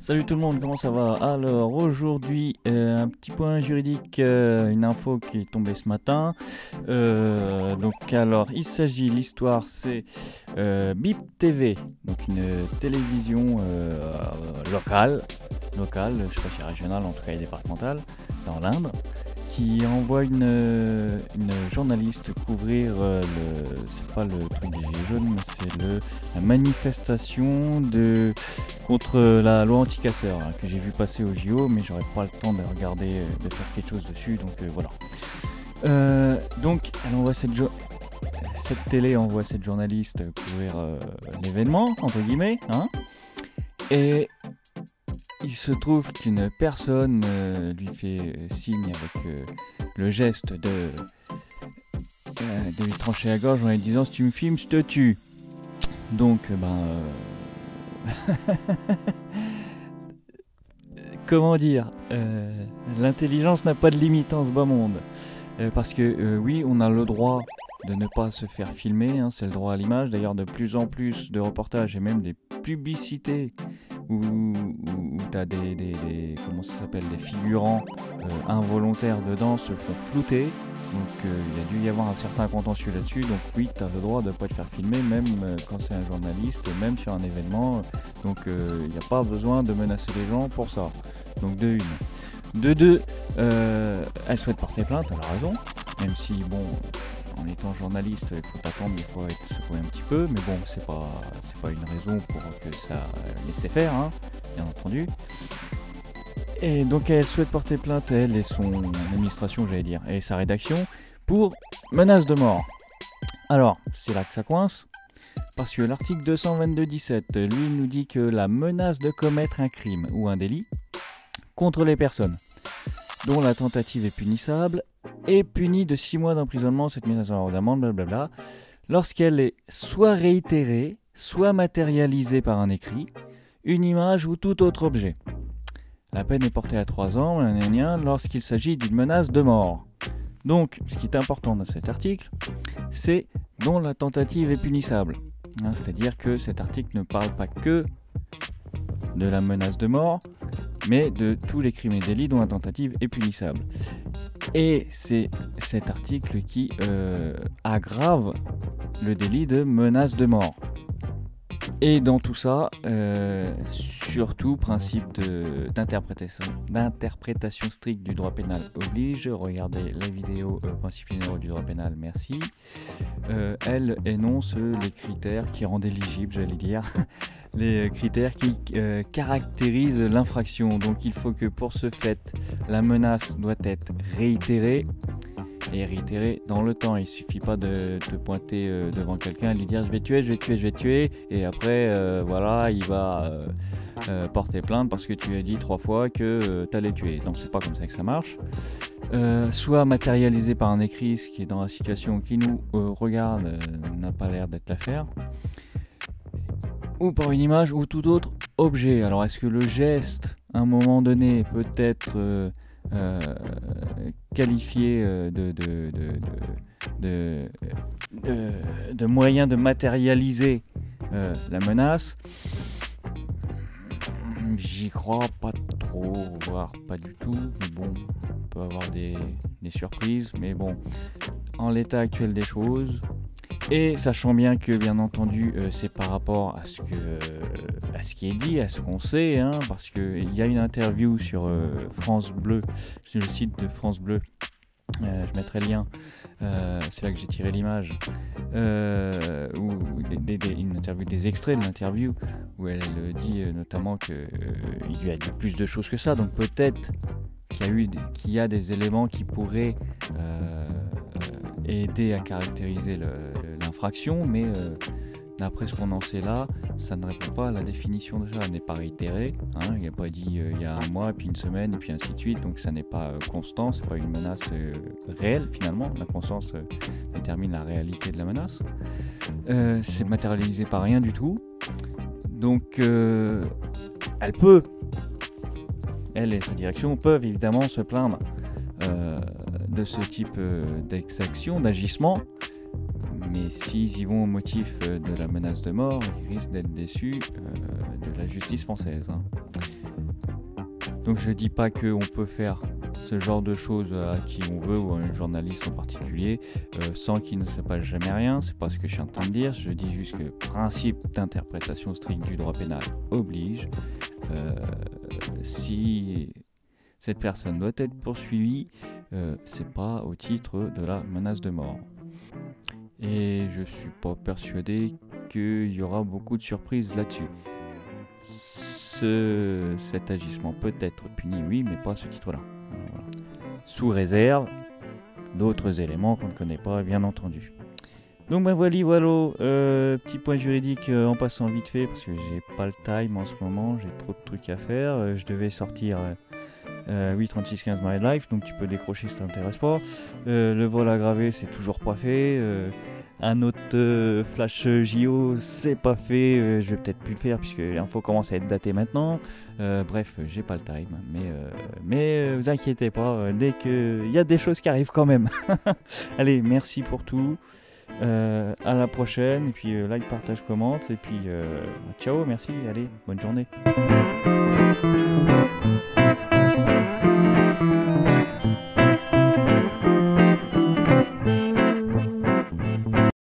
Salut tout le monde, comment ça va? Alors aujourd'hui, un petit point juridique, une info qui est tombée ce matin. Il s'agit, l'histoire c'est BIP TV, donc une télévision locale, je sais pas si régionale, en tout cas départementale, dans l'Indre, qui envoie une journaliste couvrir c'est pas le truc des Gilets jaunes, mais c'est la manifestation contre la loi anti-casseurs que j'ai vu passer au JO, mais j'aurais pas le temps de regarder, de faire quelque chose dessus, donc voilà. Donc elle envoie cette télé envoie cette journaliste couvrir l'événement, entre guillemets, hein, et il se trouve qu'une personne lui fait signe avec le geste de lui trancher la gorge en lui disant « Si tu me filmes, je te tue ». Donc, comment dire, l'intelligence n'a pas de limite en ce bas monde. Parce que oui, on a le droit de ne pas se faire filmer, hein, c'est le droit à l'image. D'ailleurs, de plus en plus de reportages et même des publicités où tu as des figurants involontaires dedans se font flouter. Donc il y a dû y avoir un certain contentieux là-dessus. Donc oui, tu as le droit de ne pas te faire filmer, même quand c'est un journaliste, même sur un événement. Donc il n'y a pas besoin de menacer les gens pour ça. Donc de une. De deux, elle souhaite porter plainte, elle a raison. Même si, bon, en étant journaliste, il faut attendre, il faut être secoué un petit peu. Mais bon, c'est pas une raison pour que ça laisse faire, hein, bien entendu. Et donc elle souhaite porter plainte, elle et son administration, j'allais dire, et sa rédaction, pour menace de mort. Alors, c'est là que ça coince, parce que l'article 222-17, lui, nous dit que la menace de commettre un crime ou un délit contre les personnes dont la tentative est punissable est punie de 6 mois d'emprisonnement, 7 500 € d'amende, blablabla, lorsqu'elle est soit réitérée, soit matérialisée par un écrit, une image ou tout autre objet. La peine est portée à 3 ans lorsqu'il s'agit d'une menace de mort. Donc, ce qui est important dans cet article, c'est dont la tentative est punissable. Hein, c'est-à-dire que cet article ne parle pas que de la menace de mort, mais de tous les crimes et délits dont la tentative est punissable. Et c'est cet article qui aggrave le délit de menace de mort. Et dans tout ça, surtout, principe d'interprétation stricte du droit pénal oblige. Regardez la vidéo principe généraux du droit pénal, merci. Elle énonce les critères qui rendent éligible, j'allais dire, les critères qui caractérisent l'infraction. Donc il faut que pour ce fait, la menace doit être réitérée. Et réitérer dans le temps. Il suffit pas de te pointer devant quelqu'un et lui dire je vais tuer et après voilà, il va porter plainte parce que tu as dit 3 fois que tu allais tuer. Donc c'est pas comme ça que ça marche. Soit matérialisé par un écrit, ce qui est dans la situation qui nous regarde n'a pas l'air d'être l'affaire, ou par une image ou tout autre objet. Alors est-ce que le geste à un moment donné peut être qualifié de moyen de matérialiser la menace? J'y crois pas trop, voire pas du tout. Mais bon, on peut avoir des surprises, mais bon, en l'état actuel des choses, et sachant bien que, bien entendu, c'est par rapport à ce qui est dit, à ce qu'on sait, hein, parce qu'il y a une interview sur France Bleu, sur le site de France Bleu, je mettrai le lien, c'est là que j'ai tiré l'image, une interview, des extraits de l'interview, où elle dit notamment qu'il y a dit plus de choses que ça, donc peut-être qu'il y a des éléments qui pourraient aider à caractériser l'infraction, mais d'après ce qu'on en sait là, ça ne répond pas à la définition de ça, elle n'est pas réitérée, hein, il n'y a pas dit il y a un mois, puis une semaine, et puis ainsi de suite, donc ça n'est pas constant, c'est pas une menace réelle finalement, la constance détermine la réalité de la menace, c'est matérialisé par rien du tout, donc elle et sa direction peuvent évidemment se plaindre de ce type d'exaction, d'agissement, mais s'ils y vont au motif de la menace de mort, ils risquent d'être déçus de la justice française, hein. Donc je dis pas qu'on peut faire ce genre de choses à qui on veut ou à un journaliste en particulier sans qu'il ne se passe jamais rien. C'est pas ce que je suis en train de dire. Je dis juste que principe d'interprétation stricte du droit pénal oblige. Si cette personne doit être poursuivie, c'est pas au titre de la menace de mort. Et je suis pas persuadé qu'il y aura beaucoup de surprises là-dessus. Cet agissement peut être puni, oui, mais pas à ce titre-là. Voilà. Sous réserve d'autres éléments qu'on ne connaît pas, bien entendu. Donc ben voilà, petit point juridique en passant vite fait, parce que j'ai pas le time en ce moment, j'ai trop de trucs à faire. Je devais sortir 83615 My Life, donc tu peux décrocher si ça t'intéresse pas. Le vol aggravé, c'est toujours pas fait. Un autre flash JO, c'est pas fait. Je vais peut-être plus le faire puisque l'info commence à être datée maintenant. Bref, j'ai pas le time, mais vous inquiétez pas, dès qu'il y a des choses qui arrivent quand même. Allez, merci pour tout. À la prochaine. Et puis like, partage, commente. Et puis ciao, merci. Allez, bonne journée.